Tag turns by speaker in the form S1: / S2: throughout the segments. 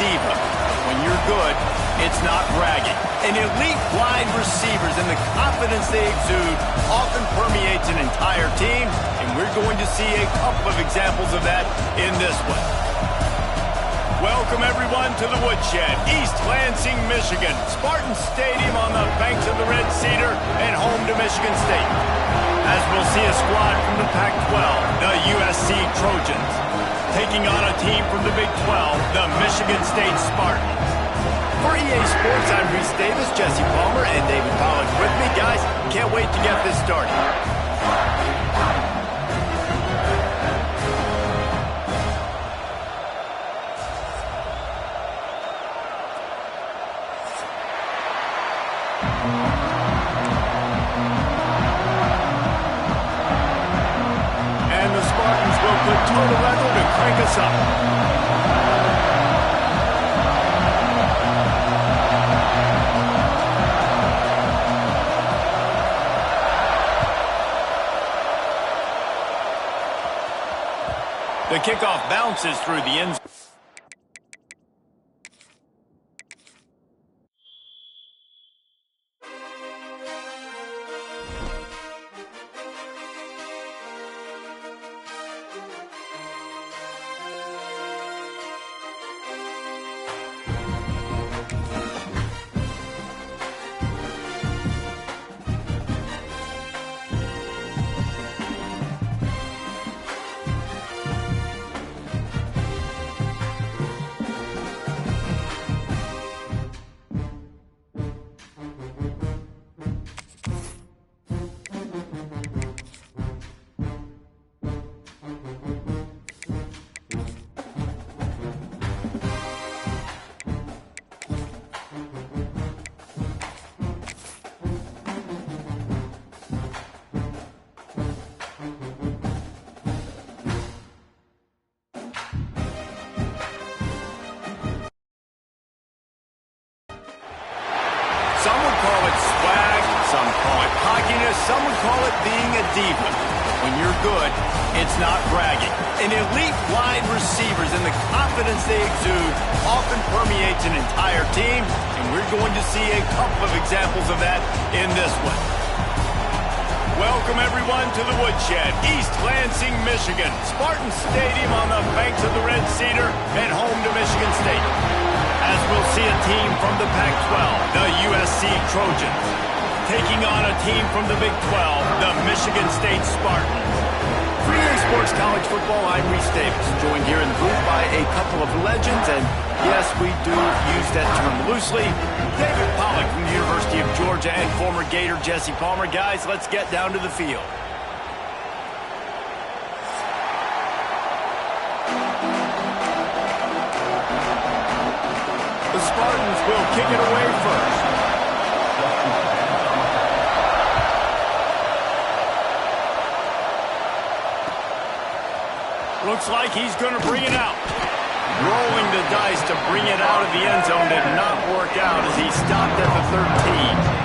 S1: diva. When you're good, it's not bragging. And elite wide receivers and the confidence they exude often permeates an entire team, and we're going to see a couple of examples of that in this one. Welcome, everyone, to the Woodshed, East Lansing, Michigan. Spartan Stadium on the banks of the Red Cedar and home to Michigan State. As we'll see a squad from the Pac-12, the USC Trojans, taking on a team from the Big 12, the Michigan State Spartans. For EA Sports, I'm Reese Davis, Jesse Palmer, and David Pollock with me. Guys, can't wait to get this started. And the Spartans will put total level to crank us up. The kickoff bounces through the end zone. Some would call it swag, some call it cockiness, some would call it being a diva. When you're good, it's not bragging. And elite wide receivers and the confidence they exude often permeates an entire team, and we're going to see a couple of examples of that in this one. Welcome, everyone, to the Woodshed, East Lansing, Michigan. Spartan Stadium on the banks of the Red Cedar and home to Michigan State. As we'll see a team from the Pac-12, the USC Trojans, taking on a team from the Big 12, the Michigan State Spartans. For EA Sports College Football, I'm Reese Davis, joined here in the booth by a couple of legends, and yes, we do use that term loosely. David Pollock from the University of Georgia and former Gator Jesse Palmer. Guys, let's get down to the field. The Spartans will kick it away first. Looks like he's going to bring it out. Rolling the dice to bring it out of the end zone did not work out as he stopped at the 13.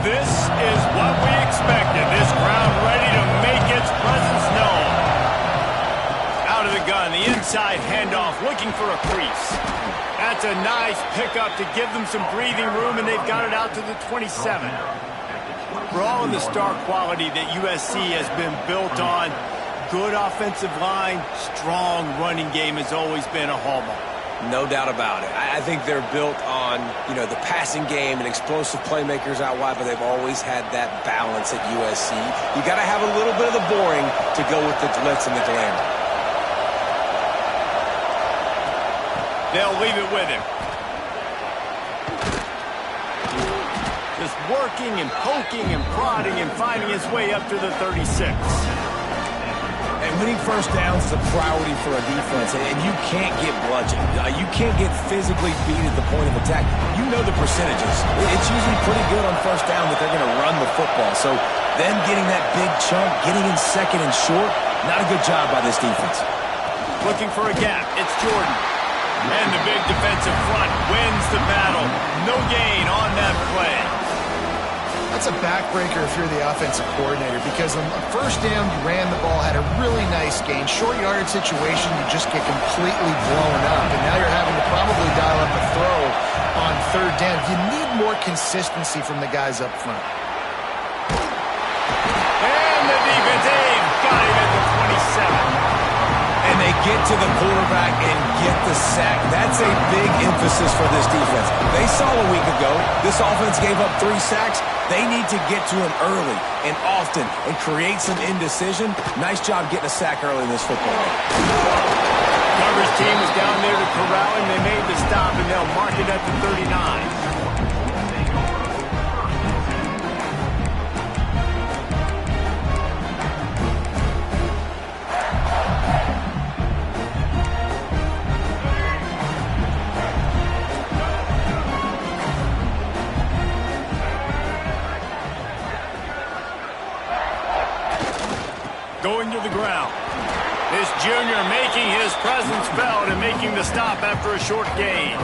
S1: This is what we expected. This crowd ready to make its presence known. Out of the gun, the inside handoff, looking for a crease. That's a nice pickup to give them some breathing room, and they've got it out to the 27. For all of the star quality that USC has been built on, good offensive line, strong running game has always been a hallmark.
S2: No doubt about it. I think they're built on, the passing game and explosive playmakers out wide, but they've always had that balance at USC. You got to have a little bit of the boring to go with the glitz and the glamour.
S1: They'll leave it with him. Just working and poking and prodding and finding his way up to the 36.
S3: And winning first downs is a priority for a defense, and you can't get bludgeoned. You can't get physically beat at the point of attack. You know the percentages. It's usually pretty good on first down that they're going to run the football. So them getting that big chunk, getting in second and short, not a good job by this defense.
S1: Looking for a gap. It's Jordan. And the big defensive front wins the battle. No gain on that play.
S4: That's a backbreaker if you're the offensive coordinator, because on the first down, you ran the ball, had a really nice gain. Short yardage situation, you just get completely blown up. And now you're having to probably dial up a throw on third down. You need more consistency from the guys up front.
S1: And the defense, they've got him at the 27.
S2: And they get to the quarterback and get the sack. That's a big emphasis for this defense. They saw a week ago this offense gave up 3 sacks. They need to get to him early and often and create some indecision. Nice job getting a sack early in this football game.
S1: Coverage team was down there to corral him. They made the stop, and they'll mark it at the 39. Going to the ground. This junior making his presence felt and making the stop after a short gain.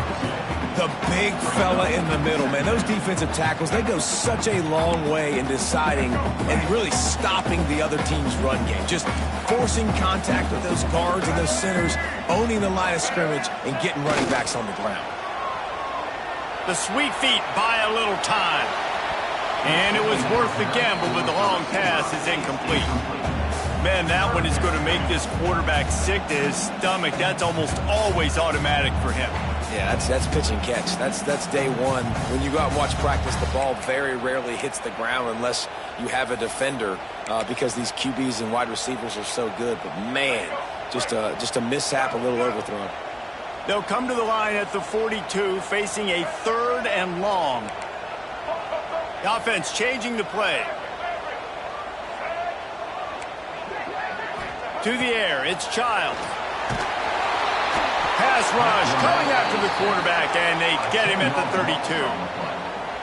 S2: The big fella in the middle, man. Those defensive tackles, they go such a long way in deciding and really stopping the other team's run game. Just forcing contact with those guards and those centers, owning the line of scrimmage, and getting running backs on the ground.
S1: The sweet feet buy a little time. And it was worth the gamble, but the long pass is incomplete. Man, that one is going to make this quarterback sick to his stomach. That's almost always automatic for him.
S2: Yeah, that's pitch and catch. That's day one. When you go out and watch practice, the ball very rarely hits the ground unless you have a defender because these QBs and wide receivers are so good. But, man, just a mishap, a little overthrown.
S1: They'll come to the line at the 42, facing a 3rd and long. The offense changing the play. To the air, it's Childs. Pass rush, coming after the quarterback, and they get him at the 32.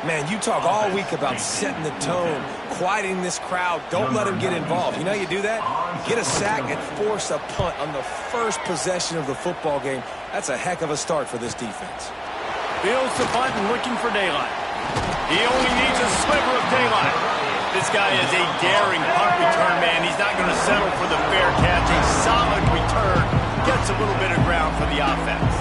S2: Man, you talk all week about setting the tone, quieting this crowd. Don't let them get involved. You know how you do that? Get a sack and force a punt on the first possession of the football game. That's a heck of a start for this defense.
S1: Fields the punt and looking for daylight. He only needs a sliver of daylight. This guy is a daring punt return man. He's not going to settle for the fair catch. A solid return. Gets a little bit of ground for the offense.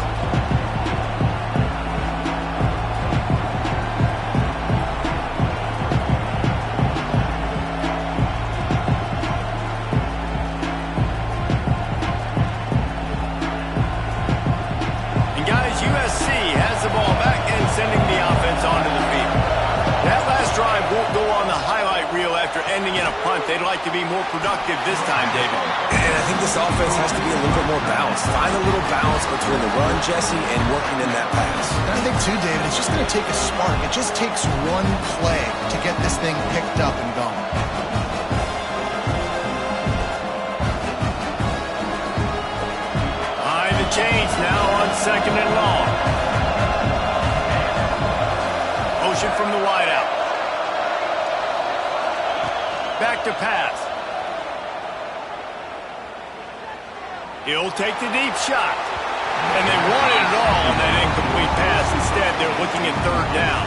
S1: And guys, USC has the ball back and sending the offense onto the field. That last drive won't go on the highlight reel after ending in a punt. They'd like to be more productive this time, David.
S2: And I think this offense has to be a little bit more balanced. Find a little balance between the run, Jesse, and working in that pass.
S4: And I think, too, David, it's just going to take a spark. It just takes one play to get this thing picked up and going.
S1: Behind the chains now on 2nd and long. Motion from the wideout. Back to pass. He'll take the deep shot. And they wanted it all on that incomplete pass. Instead, they're looking at 3rd down.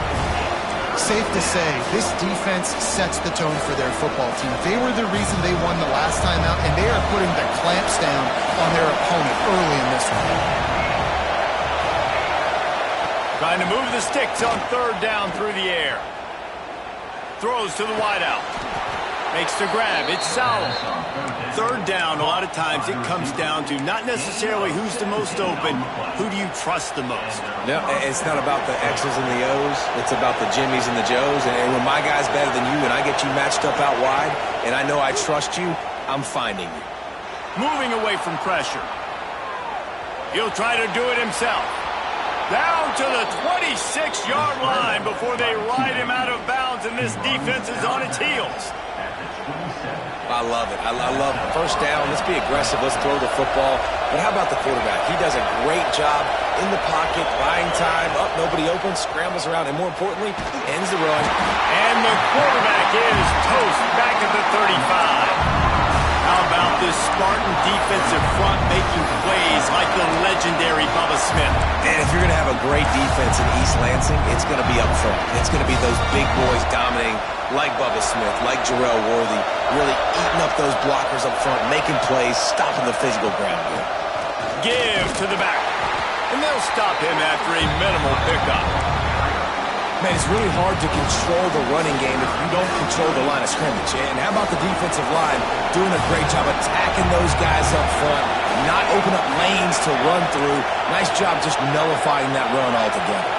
S4: Safe to say, this defense sets the tone for their football team. They were the reason they won the last time out, and they are putting the clamps down on their opponent early in this one.
S1: Trying to move the sticks on 3rd down through the air. Throws to the wideout. Makes the grab. It's solid. 3rd down, a lot of times it comes down to not necessarily who's the most open, who do you trust the most?
S2: No, it's not about the X's and the O's. It's about the Jimmies and the Joes. And when my guy's better than you and I get you matched up out wide and I know I trust you, I'm finding you.
S1: Moving away from pressure. He'll try to do it himself. Down to the 26-yard line before they ride him out of bounds, and this defense is on its heels.
S2: I love it. I love it. 1st down, let's be aggressive, let's throw the football. But how about the quarterback? He does a great job in the pocket, buying time, up, nobody open, scrambles around, and more importantly, ends the run.
S1: And the quarterback is toast back at the 35. How about this Spartan defensive front making making plays like the legendary Bubba Smith.
S2: And if you're going to have a great defense in East Lansing, it's going to be up front. It's going to be those big boys dominating like Bubba Smith, like Jarrell Worthy, really eating up those blockers up front, making plays, stopping the physical ground game.
S1: Give to the back. And they'll stop him after a minimal pickup.
S3: Man, it's really hard to control the running game if you don't control the line of scrimmage. And how about the defensive line doing a great job attacking those guys up front, not open up lanes to run through. Nice job just nullifying that run altogether.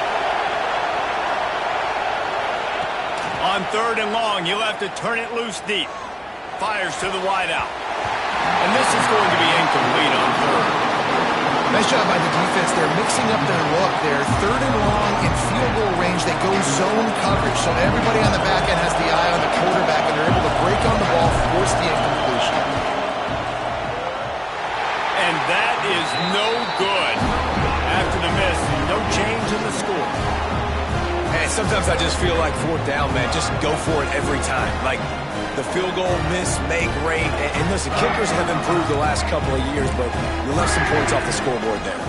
S1: On 3rd and long, he'll have to turn it loose deep. Fires to the wideout. And this is going to be incomplete on 3rd.
S4: Nice job by the defense. They're mixing up their look there. 3rd and long in field goal range. They go zone coverage. So everybody on the back end has the eye on the quarterback, and they're able to break on the ball, force the incompletion.
S1: And that is no good. After the miss, no change in the score.
S2: Hey, sometimes I just feel like 4th down, man. Just go for it every time. Like, the field goal miss, make rate. And listen, kickers have improved the last couple of years, but you left some points off the scoreboard there.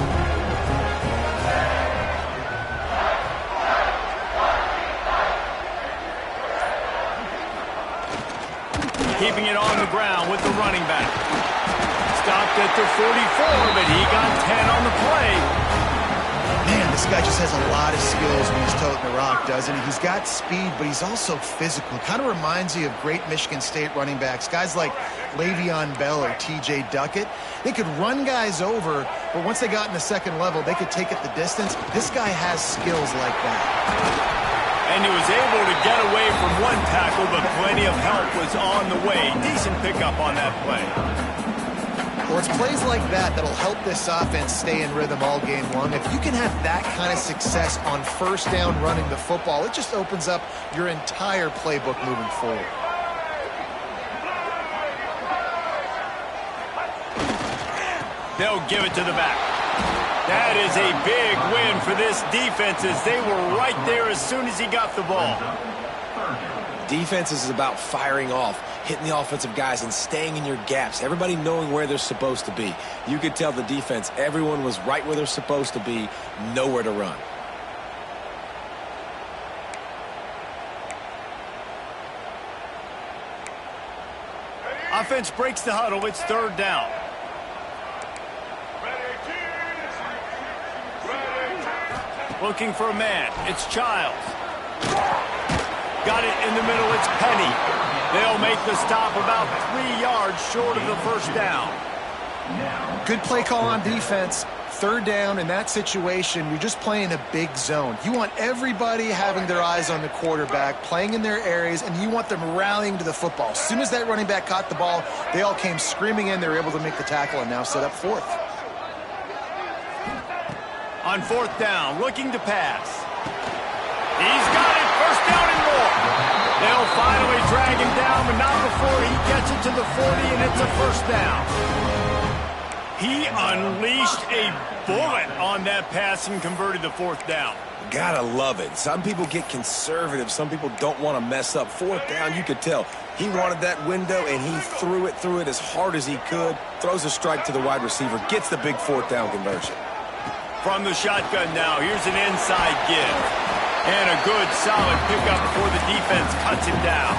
S1: Keeping it on the ground with the running back. Stopped at the 44, but he got 10 on the play.
S4: Man, this guy just has a lot of skills when he's toting the rock, doesn't he? He's got speed, but he's also physical. Kind of reminds you of great Michigan State running backs. Guys like Le'Veon Bell or T.J. Duckett. They could run guys over, but once they got in the second level, they could take it the distance. This guy has skills like that.
S1: And he was able to get away from one tackle, but plenty of help was on the way. Decent pickup on that play.
S4: Well, it's plays like that that'll help this offense stay in rhythm all game long. If you can have that kind of success on 1st down running the football, it just opens up your entire playbook moving forward.
S1: They'll give it to the back. That is a big win for this defense as they were right there as soon as he got the ball.
S2: Defense is about firing off, hitting the offensive guys and staying in your gaps. Everybody knowing where they're supposed to be. You could tell the defense, everyone was right where they're supposed to be, nowhere to run.
S1: Offense breaks the huddle. It's 3rd down. Looking for a man. It's Childs. Got it in the middle. It's Penny. They'll make the stop about 3 yards short of the 1st down.
S4: Good play call on defense. 3rd down in that situation, you're just playing a big zone. You want everybody having their eyes on the quarterback, playing in their areas, and you want them rallying to the football. As soon as that running back caught the ball, they all came screaming in. They were able to make the tackle and now set up 4th.
S1: On 4th down, looking to pass. He's got it. 1st down and more. They'll finally drag him down, but not before he gets it to the 40, and it's a 1st down. He unleashed a bullet on that pass and converted the 4th down.
S2: Gotta love it. Some people get conservative. Some people don't want to mess up. 4th down, you could tell. He wanted that window, and he threw it as hard as he could. Throws a strike to the wide receiver. Gets the big 4th down conversion.
S1: From the shotgun now, here's an inside give. And a good, solid pickup before the defense cuts him down.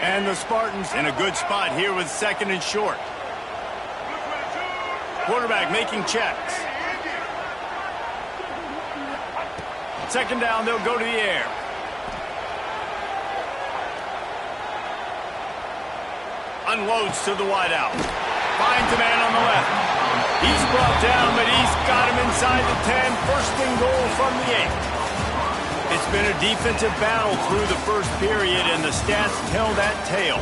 S1: And the Spartans in a good spot here with 2nd and short. Quarterback making checks. 2nd down, they'll go to the air. Unloads to the wideout. Finds a man on the left. He's brought down, but he's got him inside the 10. 1st and goal from the 8. It's been a defensive battle through the 1st period, and the stats tell that tale.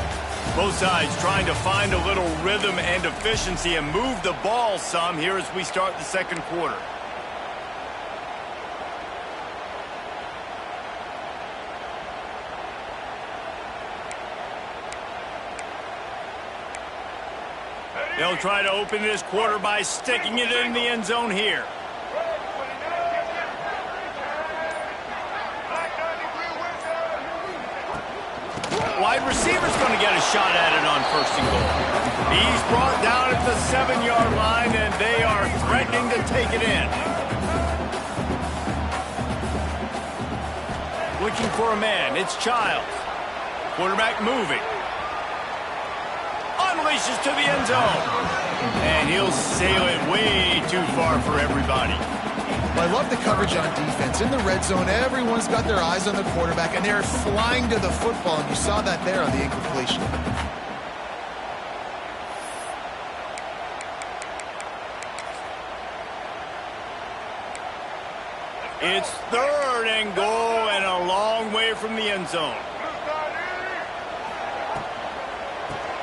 S1: Both sides trying to find a little rhythm and efficiency and move the ball some here as we start the 2nd quarter. They'll try to open this quarter by sticking it in the end zone here. Wide wide receiver's going to get a shot at it on 1st and goal. He's brought down at the 7-yard line, and they are threatening to take it in. Looking for a man. It's Childs. Quarterback moving. Unleashes to the end zone. And he'll sail it way too far for everybody.
S4: Well, I love the coverage on defense. In the red zone, everyone's got their eyes on the quarterback, and they're flying to the football, and you saw that there on the incompletion.
S1: It's 3rd and goal and a long way from the end zone.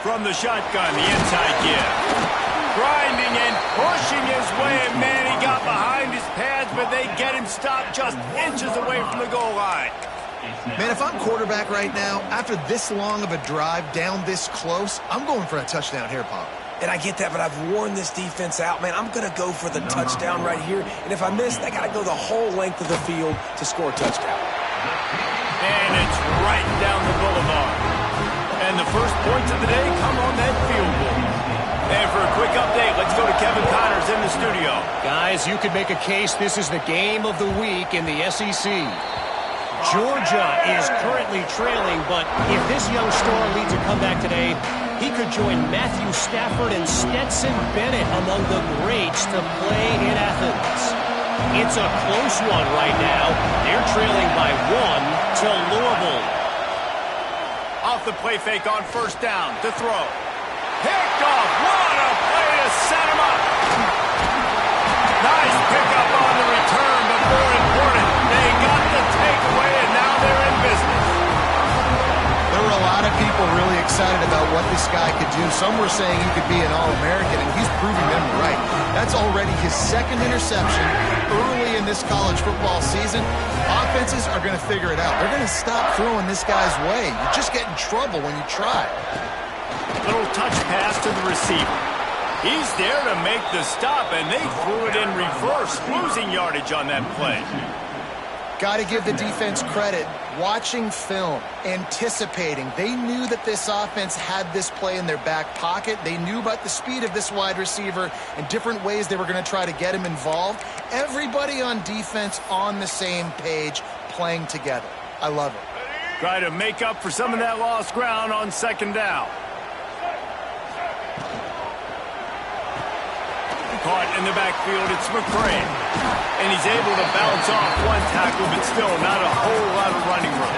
S1: From the shotgun, the inside give. Grinding and pushing his way, and man, he got behind his pads, but they get him stopped just inches away from the goal line.
S4: Man, if I'm quarterback right now, after this long of a drive down this close, I'm going for a touchdown here, Pop.
S2: And I get that, but I've worn this defense out, man. I'm going to go for the touchdown right here. And if I miss, I got to go the whole length of the field to score a touchdown.
S1: And it's right down the boulevard. And the first points of the day come on that field goal. And for a quick update, let's go to Kevin Connors in the studio.
S5: Guys, you could make a case this is the game of the week in the SEC. Georgia is currently trailing, but if this young star leads a comeback today, he could join Matthew Stafford and Stetson Bennett among the greats to play in Athens. It's a close one right now. They're trailing by 1 to Louisville.
S1: Off the play fake on 1st down to throw. Picked off. What a play to set him up. Nice pickup on the return, but more important, they got the takeaway, and now they're in business.
S4: There were a lot of people really excited about what this guy could do. Some were saying he could be an All-American, and he's proving them right. That's already his 2nd interception early in this college football season. Offenses are going to figure it out. They're going to stop throwing this guy's way. You just get in trouble when you try.
S1: Little touch pass to the receiver. He's there to make the stop, and they threw it in reverse, losing yardage on that play.
S4: Got to give the defense credit. Watching film, anticipating. They knew that this offense had this play in their back pocket. They knew about the speed of this wide receiver and different ways they were going to try to get him involved. Everybody on defense on the same page, playing together. I love it.
S1: Try to make up for some of that lost ground on 2nd down. Caught in the backfield, it's McCray. And he's able to bounce off one tackle, but still not a whole lot of running room.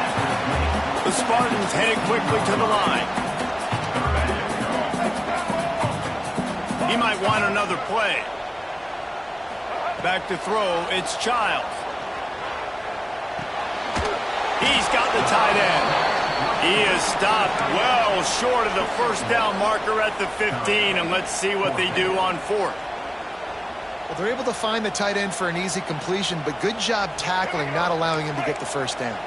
S1: The Spartans headed quickly to the line. He might want another play. Back to throw, it's Childs. He's got the tight end. He is stopped well short of the 1st down marker at the 15, and let's see what they do on 4th.
S4: Well, they're able to find the tight end for an easy completion, but good job tackling, not allowing him to get the 1st down.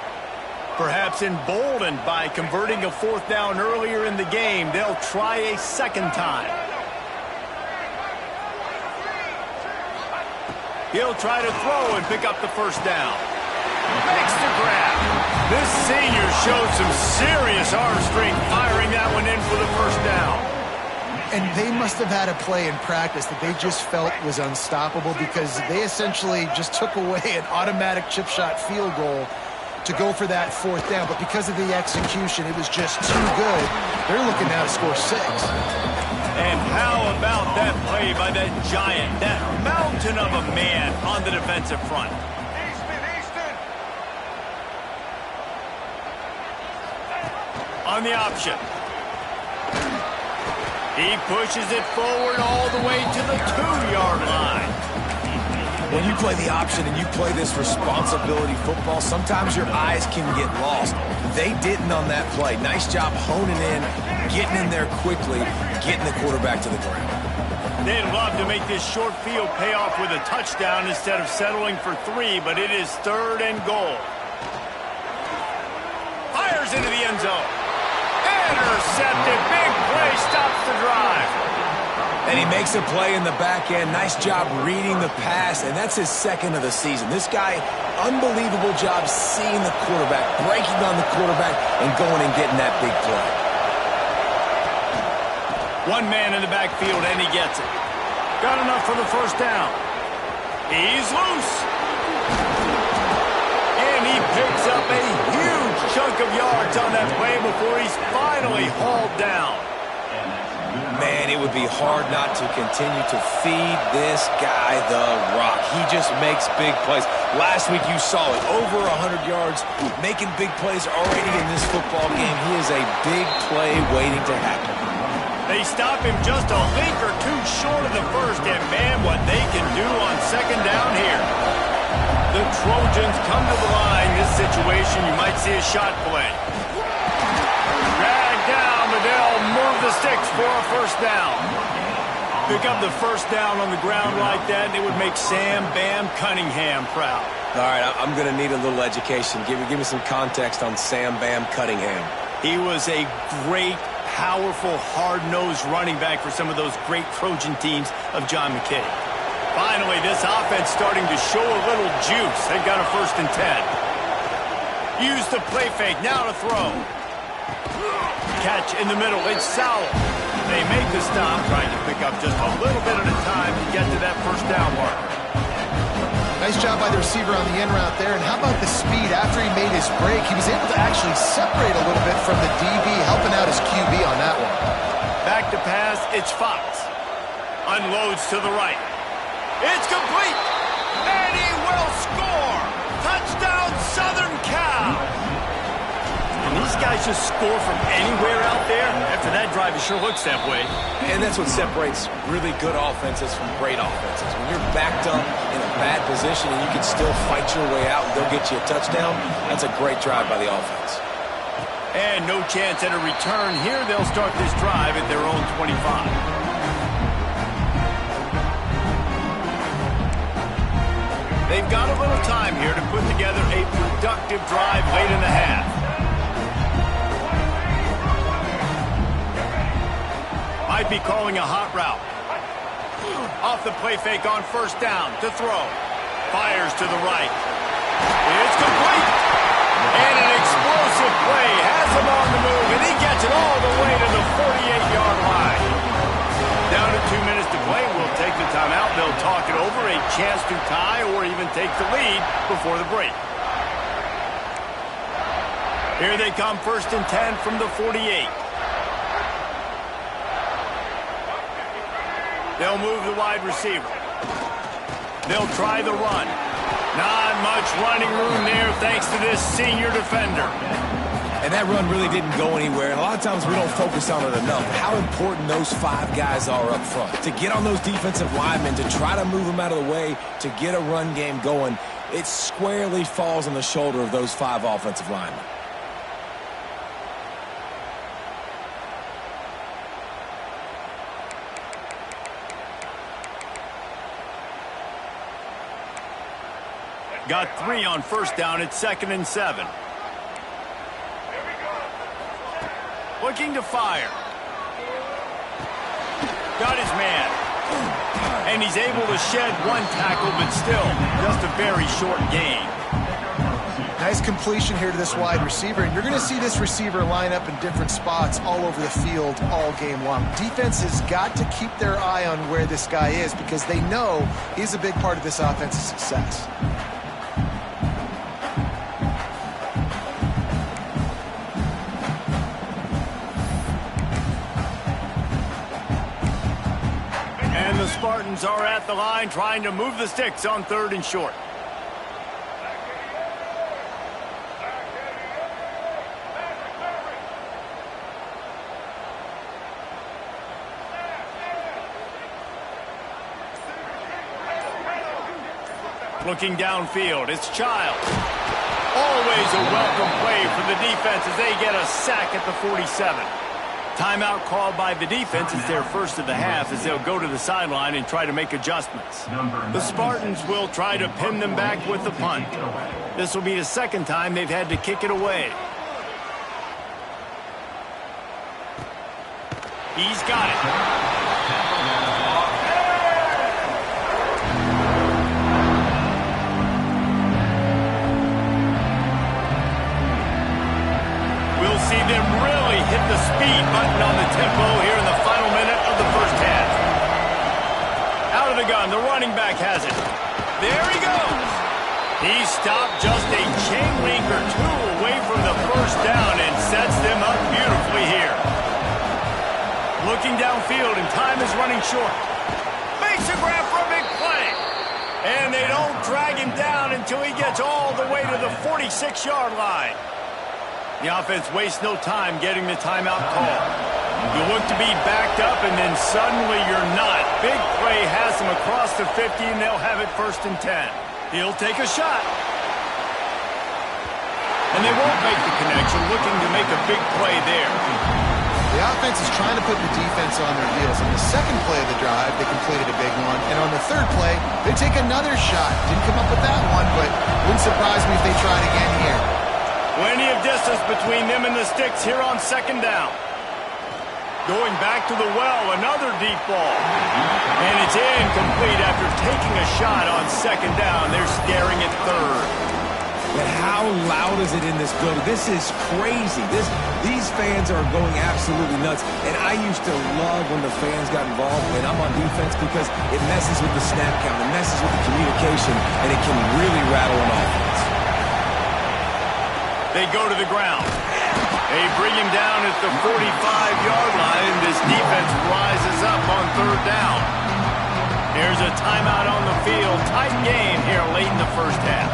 S1: Perhaps emboldened by converting a 4th down earlier in the game, they'll try a 2nd time. He'll try to throw and pick up the 1st down. Makes the grab. This senior showed some serious arm strength firing that one in for the 1st down.
S4: And they must have had a play in practice that they just felt was unstoppable because they essentially just took away an automatic chip shot field goal to go for that 4th down. But because of the execution, it was just too good. They're looking now to score 6.
S1: And how about that play by that giant, that mountain of a man on the defensive front? On the option. He pushes it forward all the way to the 2-yard line.
S2: When you play the option and you play this responsibility football, sometimes your eyes can get lost. They didn't on that play. Nice job honing in, getting in there quickly, getting the quarterback to the ground.
S1: They'd love to make this short field pay off with a touchdown instead of settling for 3, but it is 3rd and goal. Fires into the end zone. Intercepted. Big play stops the drive.
S3: And he makes a play in the back end. Nice job reading the pass, and that's his second of the season. This guy, unbelievable job seeing the quarterback, breaking on the quarterback, and going and getting that big play.
S1: One man in the backfield, and he gets it. Got enough for the first down. He's loose. And he picks up a huge chunk of yards on that play before he's finally hauled down.
S3: Man, it would be hard not to continue to feed this guy the rock. He just makes big plays. Last week you saw it, over 100 yards, making big plays already in this football game. He is a big play waiting to happen.
S1: They stop him just a link or two short of the first, and man, what they can do on second down here. The Trojans come to the line. This situation, you might see a shot play. Drag down, but they'll move the sticks for a first down. Pick up the first down on the ground like that, and it would make Sam Bam Cunningham proud.
S3: All right, I'm going to need a little education. Give me some context on Sam Bam Cunningham.
S1: He was a great, powerful, hard-nosed running back for some of those great Trojan teams of John McKay. Finally, this offense starting to show a little juice. They've got a 1st and 10. Use the play fake, now to throw. Catch in the middle, it's Sowell. They make the stop, trying to pick up just a little bit at a time to get to that first down marker.
S4: Nice job by the receiver on the in route there. And how about the speed? After he made his break, he was able to actually separate a little bit from the DB, helping out his QB on that one.
S1: Back to pass, it's Fox. Unloads to the right. It's complete, and he will score! Touchdown, Southern Cal! And these guys just score from anywhere out there. After that drive, it sure looks that way.
S3: And that's what separates really good offenses from great offenses. When you're backed up in a bad position and you can still fight your way out and they'll get you a touchdown, that's a great drive by the offense.
S1: And no chance at a return here. They'll start this drive at their own 25. They've got a little time here to put together a productive drive late in the half. Might be calling a hot route. Off the play fake on first down to throw. Fires to the right. It's complete. And an explosive play has him on the move, and he gets it all the way to the 48-yard line. Down to 2 minutes to play. We'll take the timeout. They'll talk it over. A chance to tie or even take the lead before the break. Here they come, 1st and 10 from the 48. They'll move the wide receiver. They'll try the run. Not much running room there thanks to this senior defender.
S3: And that run really didn't go anywhere. And a lot of times we don't focus on it enough. How important those 5 guys are up front. To get on those defensive linemen, to try to move them out of the way, to get a run game going, it squarely falls on the shoulder of those 5 offensive linemen.
S1: Got 3 on first down. It's 2nd and 7. Looking to fire. Got his man. And he's able to shed 1 tackle, but still just a very short gain.
S4: Nice completion here to this wide receiver. And you're going to see this receiver line up in different spots all over the field all game long. Defense has got to keep their eye on where this guy is because they know he's a big part of this offense's success.
S1: The Spartans are at the line trying to move the sticks on 3rd and short. Looking downfield, it's Childs. Always a welcome play for the defense as they get a sack at the 47. Timeout called by the defense. It's their first of the half as they'll go to the sideline and try to make adjustments. The Spartans will try to pin them back with the punt. This will be the 2nd time they've had to kick it away. He's got it. see them really hit the speed button on the tempo here in the final minute of the first half. Out of the gun, the running back has it. There he goes. He stopped just a chain link or two away from the first down and sets them up beautifully here. Looking downfield, and time is running short. Makes a grab for a big play. And they don't drag him down until he gets all the way to the 46-yard line. The offense wastes no time getting the timeout call. You look to be backed up, and then suddenly you're not. Big play has them across the 50, and they'll have it 1st and 10. He'll take a shot. And they won't make the connection, looking to make a big play there.
S4: The offense is trying to put the defense on their heels. On the second play of the drive, they completed a big one. And on the third play, they take another shot. Didn't come up with that one, but wouldn't surprise me if they tried again here.
S1: Plenty of distance between them and the sticks here on 2nd down. Going back to the well, another deep ball. And it's incomplete after taking a shot on 2nd down. They're staring at 3rd.
S3: But how loud is it in this building? This is crazy. These fans are going absolutely nuts. And I used to love when the fans got involved when I'm on defense because it messes with the snap count, it messes with the communication, and it can really rattle an offense.
S1: They go to the ground. They bring him down at the 45-yard line. This defense rises up on 3rd down. There's a timeout on the field. Tight game here late in the first half.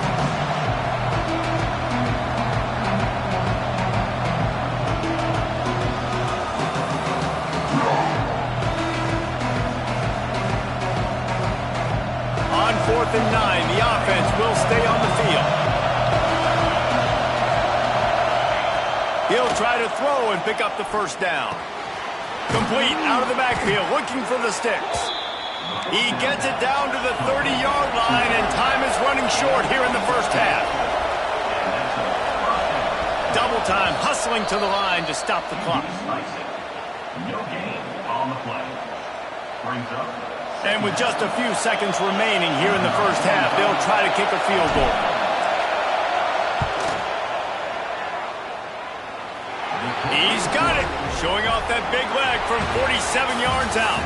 S1: On 4th and 9, the offense will stay on the field. He'll try to throw and pick up the 1st down. Complete out of the backfield, looking for the sticks. He gets it down to the 30-yard line, and time is running short here in the first half. Double time, hustling to the line to stop the clock.
S6: No gain on the play. Brings up.
S1: And with just a few seconds remaining here in the first half, they'll try to kick a field goal. He's got it, showing off that big leg from 47 yards out.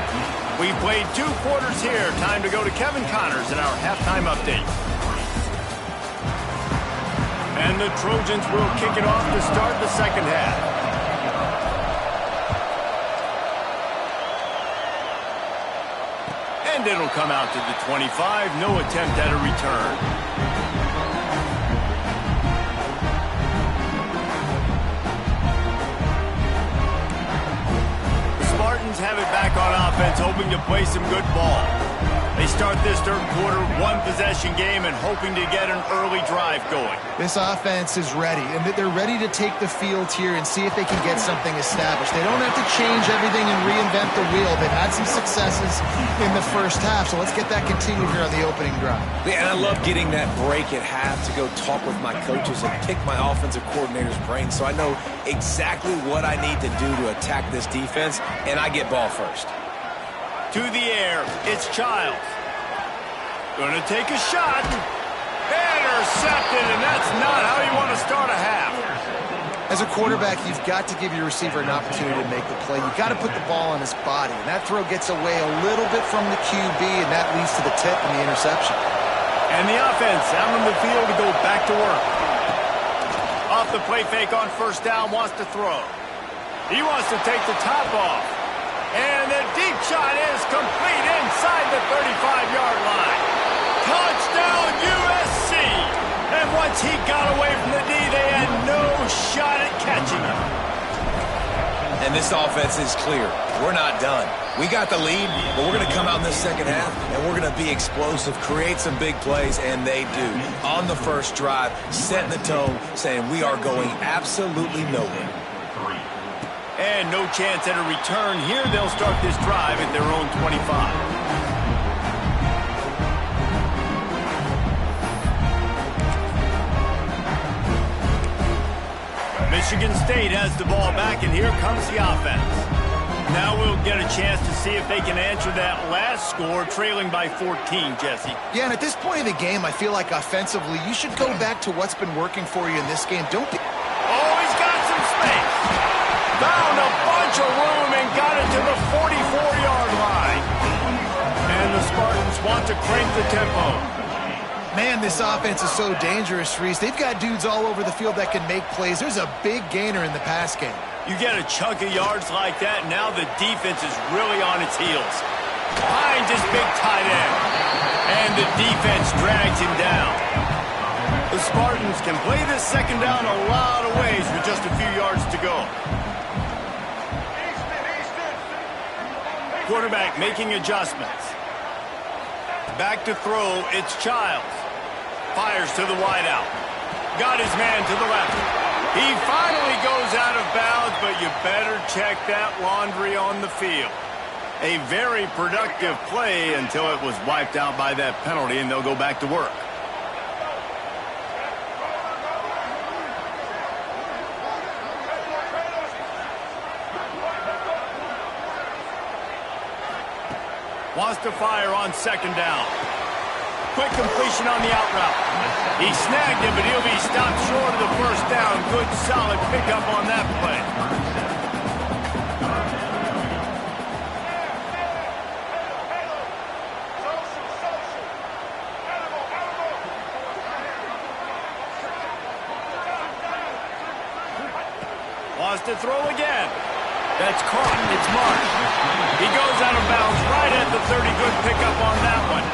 S1: We played 2 quarters here. Time to go to Kevin Connors in our halftime update. And the Trojans will kick it off to start the second half. And it'll come out to the 25. No attempt at a return. The Spartans have it back on offense, hoping to play some good ball. They start this 3rd quarter, 1-possession game, and hoping to get an early drive going.
S4: This offense is ready, and they're ready to take the field here and see if they can get something established. They don't have to change everything and reinvent the wheel. They've had some successes in the first half, so let's get that continued here on the opening drive.
S3: Yeah, and I love getting that break at half to go talk with my coaches and pick my offensive coordinator's brain so I know exactly what I need to do to attack this defense, and I get ball first.
S1: To the air, it's Childs. Going to take a shot. Intercepted, and that's not how you want to start a half.
S4: As a quarterback, you've got to give your receiver an opportunity to make the play. You've got to put the ball on his body, and that throw gets away a little bit from the QB, and that leads to the tip and the interception.
S1: And the offense out on the field to go back to work. Off the play fake on 1st down, wants to throw. He wants to take the top off. And the deep shot is complete inside the 35-yard line. Touchdown, USC! And once he got away from the D, they had no shot at catching him.
S3: And this offense is clear. We're not done. We got the lead, but we're going to come out in this second half, and we're going to be explosive, create some big plays, and they do. On the first drive, setting the tone, saying we are going absolutely nowhere.
S1: And no chance at a return here. They'll start this drive at their own 25. Michigan State has the ball back, and here comes the offense. Now we'll get a chance to see if they can answer that last score, trailing by 14, Jesse.
S4: Yeah, and at this point of the game, I feel like offensively, you should go back to what's been working for you in this game. Don't be...
S1: Oh, he's got some space. 44-yard line. And the Spartans want to crank the tempo.
S4: Man, this offense is so dangerous, Reese. They've got dudes all over the field that can make plays. There's a big gainer in the pass game.
S1: You get a chunk of yards like that, now the defense is really on its heels. Finds his big tight end. And the defense drags him down. The Spartans can play this second down a lot of ways with just a few yards to go. Quarterback making adjustments. Back to throw, it's Childs. Fires to the wideout. Got his man to the left. He finally goes out of bounds, but you better check that laundry on the field. A very productive play until it was wiped out by that penalty, and they'll go back to work. Wants to fire on second down. Quick completion on the out route. He snagged him, but he'll be stopped short of the first down. Good, solid pickup on that play. Wants to throw again. That's caught. It's marked. He goes out of bounds right at the 30. Good pickup on that one.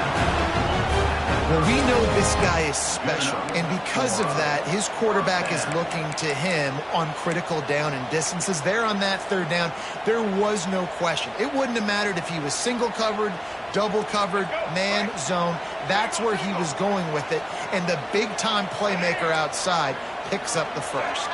S4: Well, we know this guy is special, and because of that, his quarterback is looking to him on critical down and distances. There on that third down, there was no question. It wouldn't have mattered if he was single covered, double covered, man, zone. That's where he was going with it, and the big-time playmaker outside picks up the first.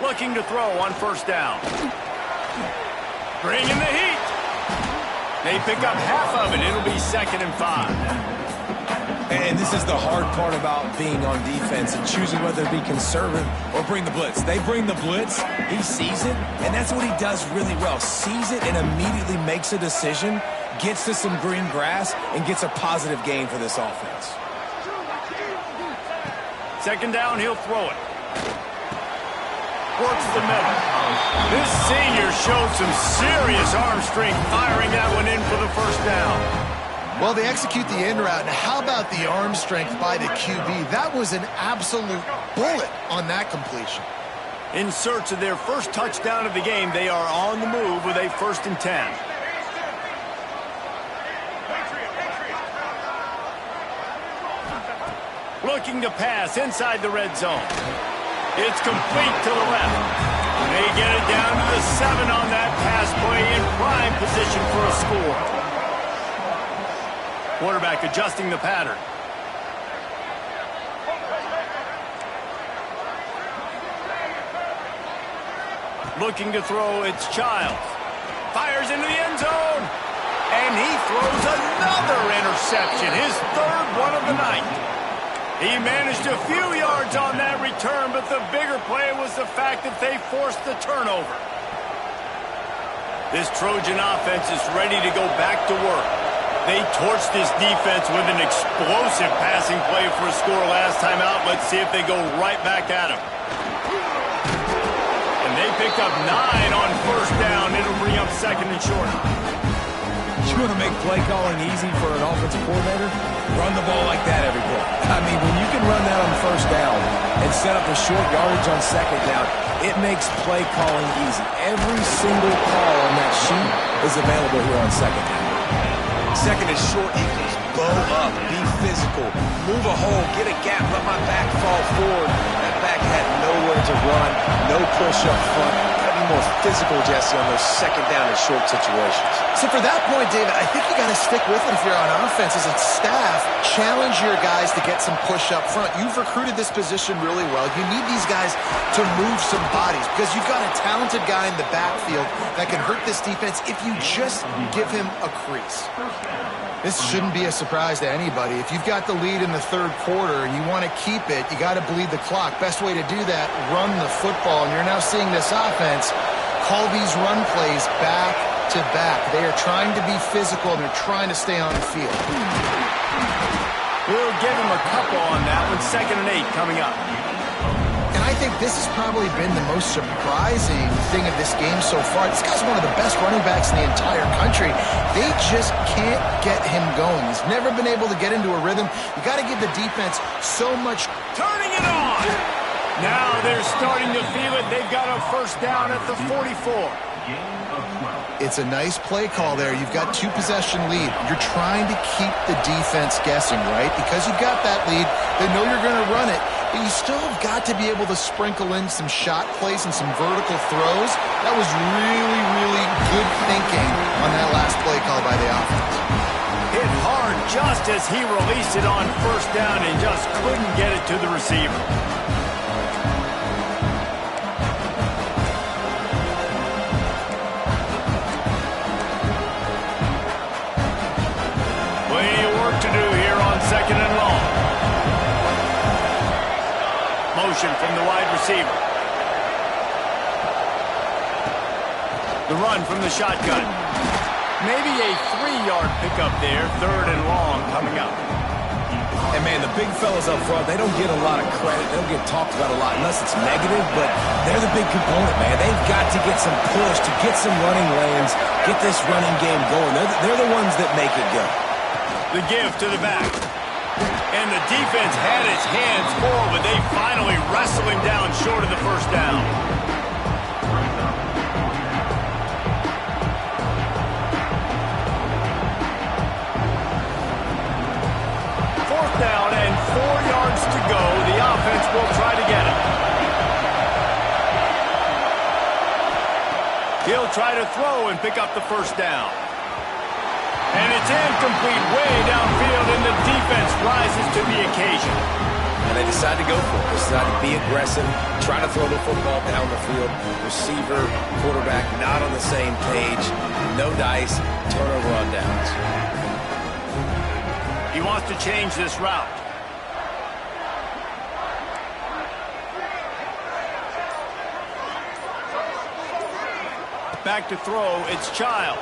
S1: Looking to throw on first down. Bringing the heat. They pick up half of it. It'll be 2nd and 5.
S3: And this is the hard part about being on defense and choosing whether to be conservative or bring the blitz. They bring the blitz, he sees it, and that's what he does really well. Sees it and immediately makes a decision, gets to some green grass, and gets a positive gain for this offense.
S1: 2nd down, he'll throw it. Works the middle. This senior showed some serious arm strength firing that one in for the first down.
S4: Well, they execute the end route. Now, how about the arm strength by the QB? That was an absolute bullet on that completion.
S1: In search of their first touchdown of the game, they are on the move with a 1st and 10. Looking to pass inside the red zone. It's complete to the left. They get it down to the 7 on that pass play in prime position for a score. Quarterback adjusting the pattern. Looking to throw, it's Childs. Fires into the end zone. And he throws another interception, his 3rd one of the night. He managed a few yards on that return, but the bigger play was the fact that they forced the turnover. This Trojan offense is ready to go back to work. They torched this defense with an explosive passing play for a score last time out. Let's see if they go right back at him. And they picked up 9 on first down. It'll bring up 2nd and short.
S3: You want to make play calling easy for an offensive coordinator? Run the ball like that every play. I mean, when you can run that on first down and set up a short yardage on second down, it makes play calling easy. Every single call on that sheet is available here on second down.
S2: 2nd and short equals bow up, be physical, move a hole, get a gap, let my back fall forward. That back had nowhere to run, no push up front. Gotta be more physical, Jesse, on those second down and short situations.
S4: So for that point, David, I think you got to stick with it if you're on offense as a staff. Challenge your guys to get some push up front. You've recruited this position really well. You need these guys to move some bodies because you've got a talented guy in the backfield that can hurt this defense if you just give him a crease. This shouldn't be a surprise to anybody. If you've got the lead in the 3rd quarter and you want to keep it, you got to bleed the clock. Best way to do that, run the football. And you're now seeing this offense call these run plays back back-to-back. They are trying to be physical, and they're trying to stay on the field.
S1: We'll give him a couple on that one. 2nd and 8 coming up.
S4: And I think this has probably been the most surprising thing of this game so far. This guy's one of the best running backs in the entire country. They just can't get him going. He's never been able to get into a rhythm. You got to give the defense so much.
S1: Turning it on. Now they're starting to feel it. They've got a first down at the 44.
S4: It's a nice play call there. You've got 2-possession lead. You're trying to keep the defense guessing, right? Because you've got that lead, they know you're going to run it, but you still have got to be able to sprinkle in some shot plays and some vertical throws. That was really, really good thinking on that last play call by the offense.
S1: Hit hard just as he released it on first down and just couldn't get it to the receiver. Second and long. Motion from the wide receiver. The run from the shotgun. Maybe a 3-yard pickup there. 3rd and long coming up.
S2: And, man, the big fellas up front, they don't get a lot of credit. They don't get talked about a lot unless it's negative, but they're the big component, man. They've got to get some push, to get some running lanes, get this running game going. They're the ones that make it go.
S1: The give to the back. And the defense had its hands full, but they finally wrestle him down short of the first down. Fourth down and 4 yards to go. The offense will try to get it. He'll try to throw and pick up the first down. And it's incomplete way downfield, and the defense rises to the occasion.
S2: And they decide to go for it. They decide to be aggressive, try to throw the football down the field. Receiver, quarterback, not on the same page. No dice, turnover on downs.
S1: He wants to change this route. Back to throw, it's Childs.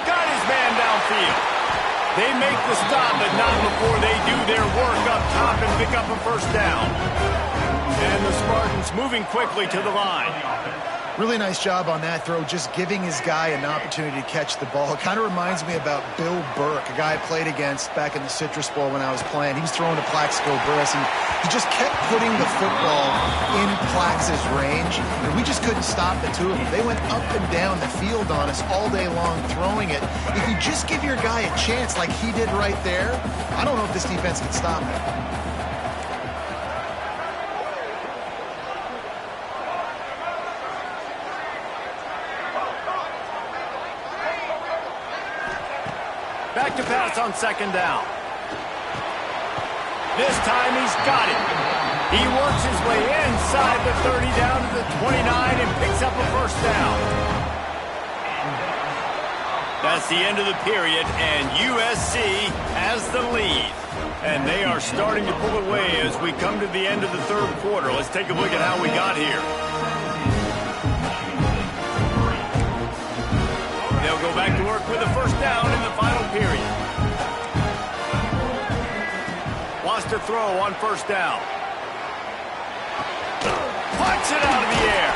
S1: Got his man downfield. They make the stop, but not before they do their work up top and pick up a first down. And the Spartans moving quickly to the line.
S4: Really nice job on that throw, just giving his guy an opportunity to catch the ball. It kind of reminds me about Bill Burke, a guy I played against back in the Citrus Bowl when I was playing. He was throwing to Plaxico Burress, and he just kept putting the football in Plax's range, and we just couldn't stop the two of them. They went up and down the field on us all day long throwing it. If you just give your guy a chance like he did right there, I don't know if this defense can stop it.
S1: Back to pass on second down. This time he's got it. He works his way inside the 30 down to the 29 and picks up a first down. That's the end of the period, and USC has the lead. And they are starting to pull away as we come to the end of the third quarter. Let's take a look at how we got here. They'll go back to work with a first down in the final period. Wants to throw on first down. Punch it out of the air.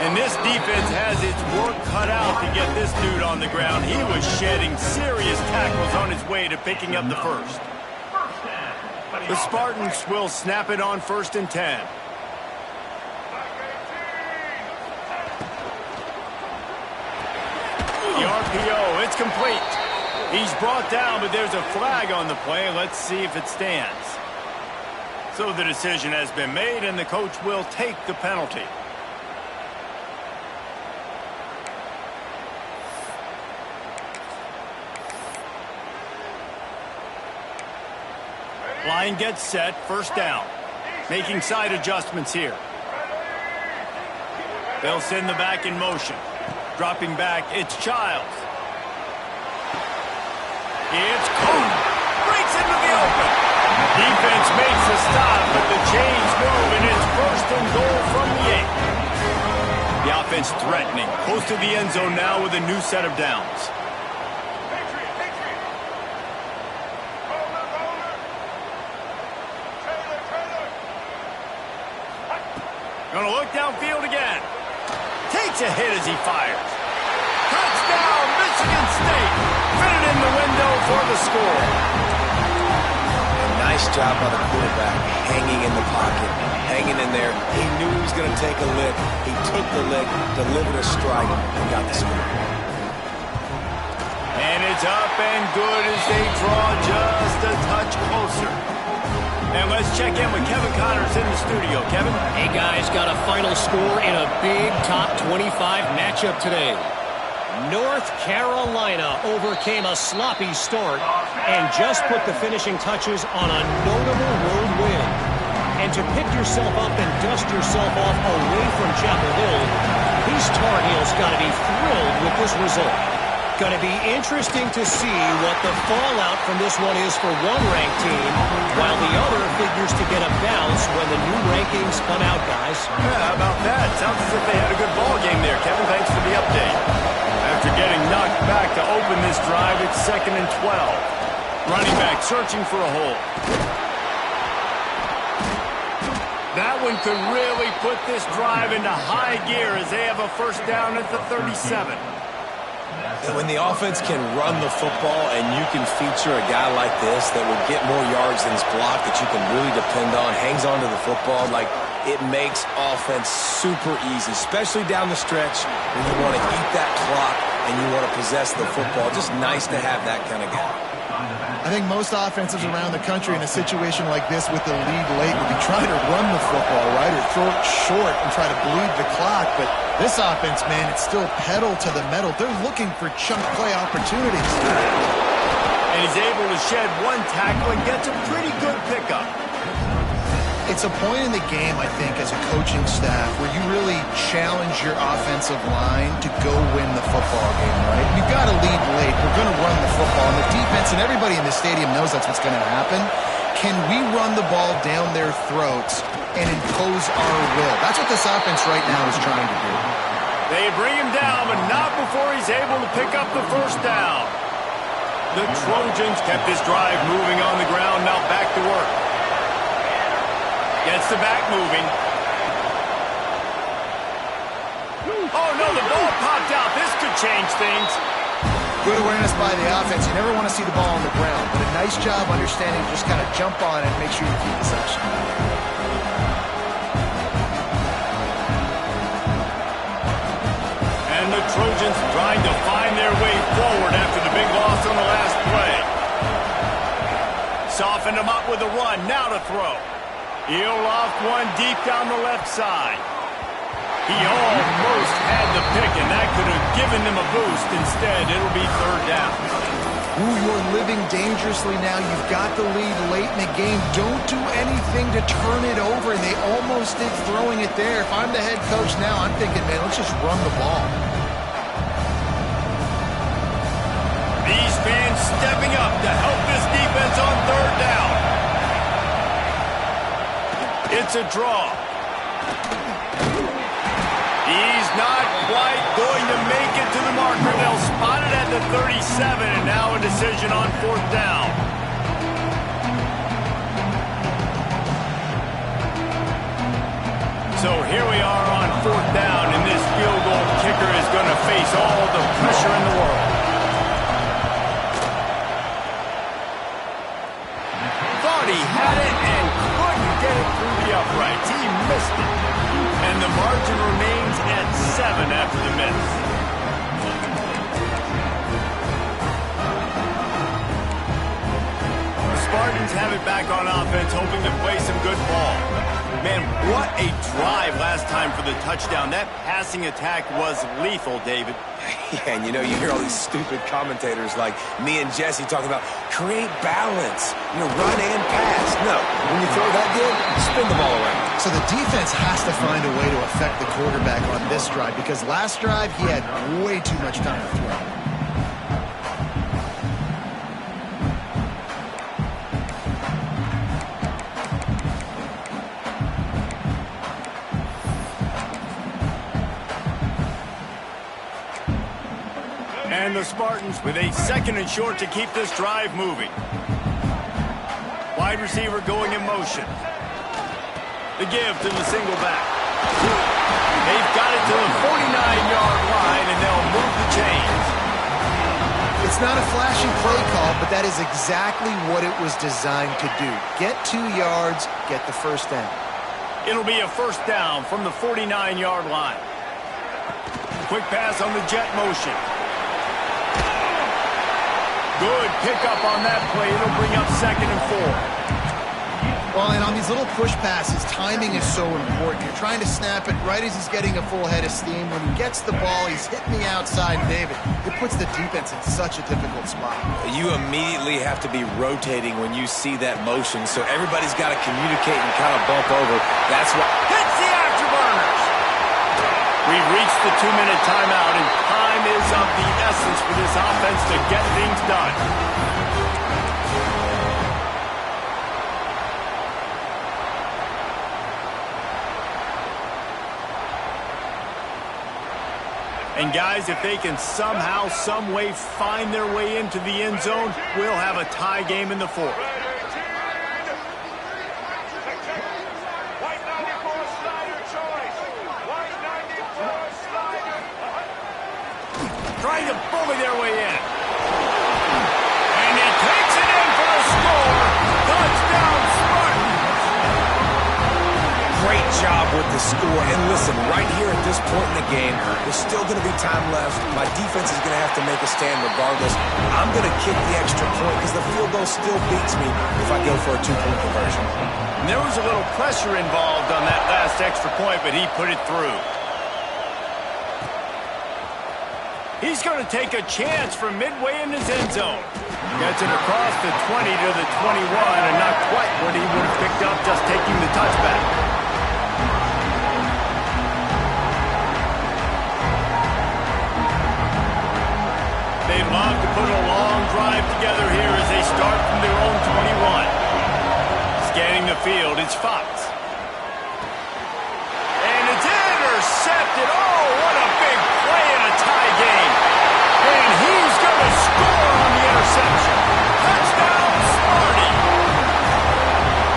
S1: And this defense has its work cut out to get this dude on the ground. He was shedding serious tackles on his way to picking up the first. The Spartans will snap it on 1st and 10. The RPO, it's complete. He's brought down, but there's a flag on the play. Let's see if it stands. So the decision has been made, and the coach will take the penalty. Line gets set, first down. Making side adjustments here. They'll send the back in motion. Dropping back, it's Childs. It's Cook. Breaks into the open. Defense makes a stop, but the chains move, and it's 1st and goal from the 8. The offense threatening, close to the end zone now with a new set of downs. Gonna look downfield again. Takes a hit as he fires. Touchdown, Michigan State. Fit it in the window for the score.
S2: Nice job by the quarterback, hanging in the pocket, hanging in there. He knew he was going to take a lick. He took the lick, delivered a strike, and got the score.
S1: And it's up and good as they draw just a touch closer. And let's check in with Kevin Connors in the studio. Kevin?
S5: Hey, guys, got a final score in a big top 25 matchup today. North Carolina overcame a sloppy start and just put the finishing touches on a notable road win. And to pick yourself up and dust yourself off away from Chapel Hill, these Tar Heels got to be thrilled with this result. Going to be interesting to see what the fallout from this one is for one ranked team, while the other figures to get a bounce when the new rankings come out, guys.
S1: Yeah, how about that? Sounds as if they had a good ball game there. Kevin, thanks for the update. After getting knocked back to open this drive, it's 2nd and 12. Running back searching for a hole. That one could really put this drive into high gear as they have a first down at the 37.
S2: And when the offense can run the football and you can feature a guy like this that will get more yards than his block that you can really depend on, hangs on to the football, like it makes offense super easy, especially down the stretch when you want to eat that clock and you want to possess the football. Just nice to have that kind of guy.
S4: I think most offenses around the country in a situation like this with the lead late would be trying to run the football, right, or throw it short and try to bleed the clock. But this offense, man, it's still pedal to the metal. They're looking for chunk play opportunities.
S1: And he's able to shed one tackle and gets a pretty good pickup.
S4: It's a point in the game, I think, as a coaching staff where you really challenge your offensive line to go win the football game, right? We've got to lead late. We're going to run the football. And the defense and everybody in the stadium knows that's what's going to happen. Can we run the ball down their throats and impose our will? That's what this offense right now is trying to do.
S1: They bring him down, but not before he's able to pick up the first down. The Trojans kept this drive moving on the ground. Now back to work. Gets the back moving. Oh, no, the ball popped out. This could change things.
S4: Good awareness by the offense. You never want to see the ball on the ground, but a nice job understanding to just kind of jump on it and make sure you keep possession.
S1: And the Trojans trying to find their way forward after the big loss on the last play. Softened him up with a run. Now to throw. He'll loft one deep down the left side. He almost had the pick, and that could have given them a boost. Instead, it'll be third down.
S4: Ooh, you're living dangerously now. You've got the lead late in the game. Don't do anything to turn it over. And they almost did throwing it there. If I'm the head coach now, I'm thinking, man, let's just run the ball.
S1: These fans stepping up to help this defense on third down. It's a draw. He's not quite going to make it to the marker. They'll spot it at the 37, and now a decision on fourth down. So here we are on fourth down, and this field goal kicker is going to face all the pressure in the world. Thought he had it and couldn't get it through the uprights. He missed it. And the margin remains at 7 after the miss. The Spartans have it back on offense, hoping to play some good ball. Man, what a drive last time for the touchdown. That passing attack was lethal, David.
S2: Yeah, and you know, you hear all these stupid commentators like me and Jesse talking about create balance, run and pass. No, when you throw that good, spin the ball around.
S4: So the defense has to find a way to affect the quarterback on this drive because last drive he had way too much time to throw.
S1: And the Spartans with a 2nd and short to keep this drive moving. Wide receiver going in motion. The give to the single back. They've got it to the 49-yard line, and they'll move the chains.
S4: It's not a flashy play call, but that is exactly what it was designed to do. Get 2 yards, get the first down.
S1: It'll be a first down from the 49-yard line. Quick pass on the jet motion. Good pickup on that play. It'll bring up 2nd and 4.
S4: Well, and on these little push passes, timing is so important. You're trying to snap it right as he's getting a full head of steam. When he gets the ball, he's hitting the outside, David. It puts the defense in such a difficult spot.
S2: You immediately have to be rotating when you see that motion, so everybody's got to communicate and kind of bump over. That's what
S1: hits the afterburners. We've reached the 2-minute timeout, and time is of the essence for this offense to get things done. And guys, if they can somehow, some way find their way into the end zone, we'll have a tie game in the 4th. Trying to bully their way in. And he takes it in for the score. Touchdown, Spartans.
S2: great job with the score. And listen, right here at this point in the game, there's still going to be time left. My defense is going to have to make a stand regardless. I'm going to kick the extra point because the field goal still beats me if I go for a two-point conversion.
S1: And there was a little pressure involved on that last extra point, but he put it through. He's going to take a chance from midway in his end zone. Gets it across the 20 to the 21, and not quite what he would have picked up just taking the touchback. They love to put a long drive together here as they start from their own 21. Scanning the field, it's Fox. And it's intercepted. Oh, what a big play in a tie game. And he's going to score on the interception. Touchdown, Sparty.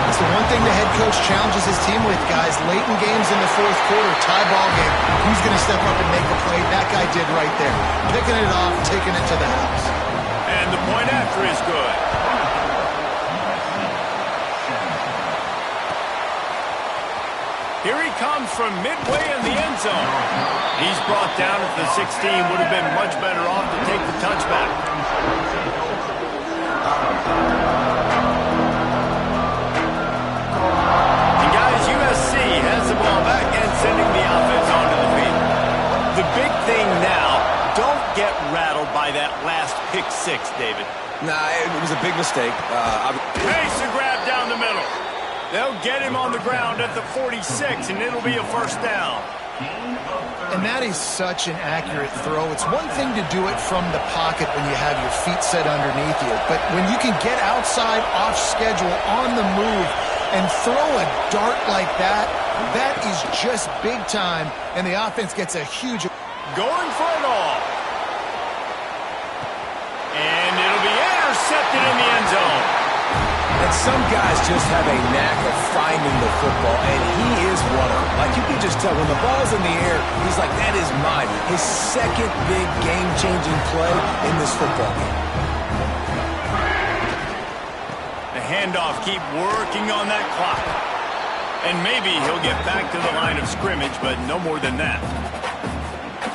S4: That's the one thing the head coach challenges his team with, guys. Late in games in the fourth quarter, tie ball game. Who's going to step up and make the play? That guy did right there. Picking it off, taking it to the house.
S1: And the point after is good. Here he comes from midway in the end zone. He's brought down at the 16. Would have been much better off to take the touchback. And guys, USC has the ball back and sending the offense onto the field. The big thing now, don't get rattled by that last pick six, David.
S2: Nah, it was a big mistake.
S1: Makes the grab down the middle. They'll get him on the ground at the 46, and it'll be a first down.
S4: And that is such an accurate throw. It's one thing to do it from the pocket when you have your feet set underneath you, but when you can get outside, off schedule, on the move, and throw a dart like that, that is just big time, and the offense gets a huge...
S1: Going for it all. And it'll be intercepted in the end zone.
S2: And some guys just have a knack of finding the football, and he is one of them. Like, you can just tell when the ball's in the air, he's like, that is mine. His second big game-changing play in this football game.
S1: The handoff, keep working on that clock. And maybe he'll get back to the line of scrimmage, but no more than that.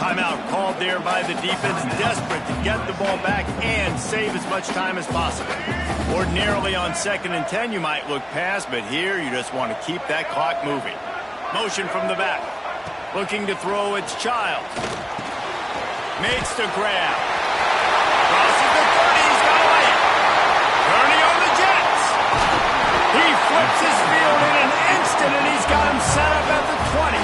S1: Timeout called there by the defense, desperate to get the ball back and save as much time as possible. Ordinarily on 2nd and 10, you might look past, but here you just want to keep that clock moving. Motion from the back. Looking to throw, it's Child. Makes the grab. Crosses the 30, he's got away. Turning on the Jets. He flips his field in an instant, and he's got him set up at the 20.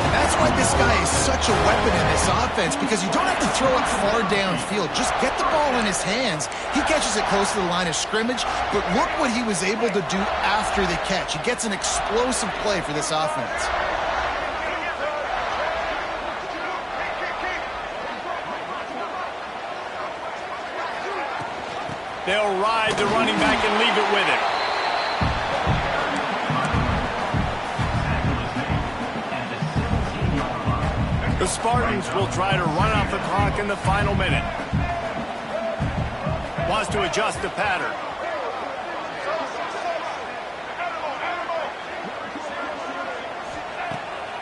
S4: That's why this guy is such a weapon in this offense, because you don't have to throw it far downfield. Just get the ball in his hands. He catches it close to the line of scrimmage, but look what he was able to do after the catch. He gets an explosive play for this offense.
S1: They'll ride the running back and leave it with him. The Spartans will try to run off the clock in the final minute. Wants to adjust the pattern.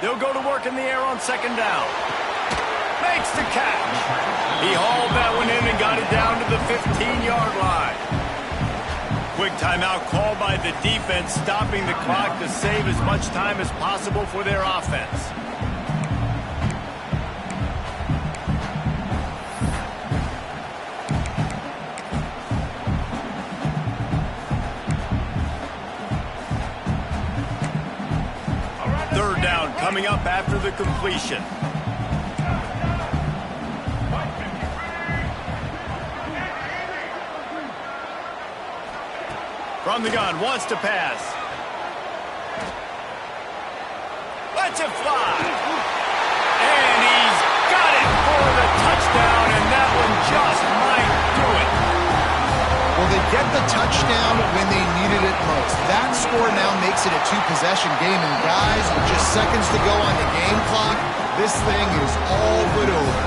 S1: They'll go to work in the air on second down. Makes the catch. He hauled that one in and got it down to the 15-yard line. Quick timeout called by the defense, stopping the clock to save as much time as possible for their offense. Third down coming up after the completion. From the gun, wants to pass. Lets it fly. And he's got it for the touchdown, and that one just might do it.
S4: Well, they get the touchdown when they needed it most. That score now makes it a two-possession game, and guys, with just seconds to go on the game clock, this thing is all but over.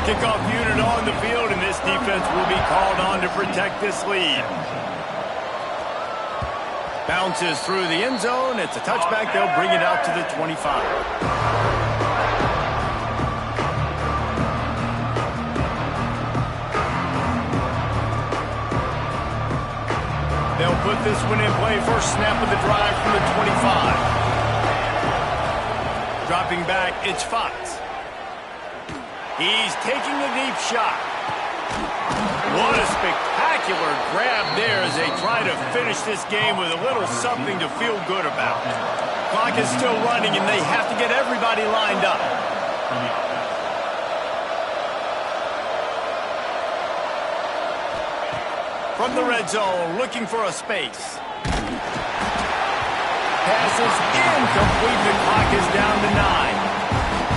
S1: Kickoff unit on the field, and this defense will be called on to protect this lead. Bounces through the end zone. It's a touchback. They'll bring it out to the 25. They'll put this one in play. First snap of the drive from the 25. Dropping back, it's Fox. He's taking a deep shot. What a spectacular grab there as they try to finish this game with a little something to feel good about. Clock is still running, and they have to get everybody lined up. From the red zone, looking for a space. Passes incomplete. The clock is down to 9.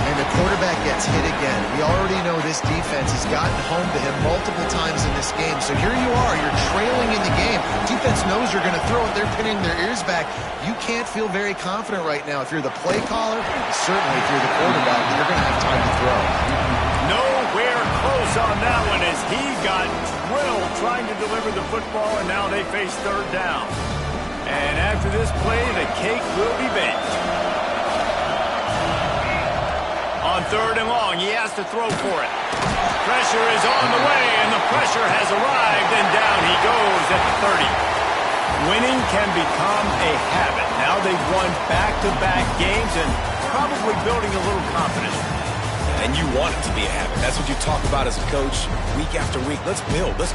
S4: And the quarterback gets hit again. We already know this defense has gotten home to him multiple times in this game. So here you are, you're trailing in the game. Defense knows you're going to throw it. They're pinning their ears back. You can't feel very confident right now. If you're the play caller, certainly if you're the quarterback, you're going to have time to throw.
S1: Nowhere close on that one as he got drilled trying to deliver the football, and now they face third down. And after this play, the cake will be baked. On third and long, he has to throw for it. Pressure is on the way, and the pressure has arrived, and down he goes at the 30. Winning can become a habit. Now they've won back-to-back games and probably building a little confidence.
S2: And you want it to be a habit. That's what you talk about as a coach week after week. Let's build. Let's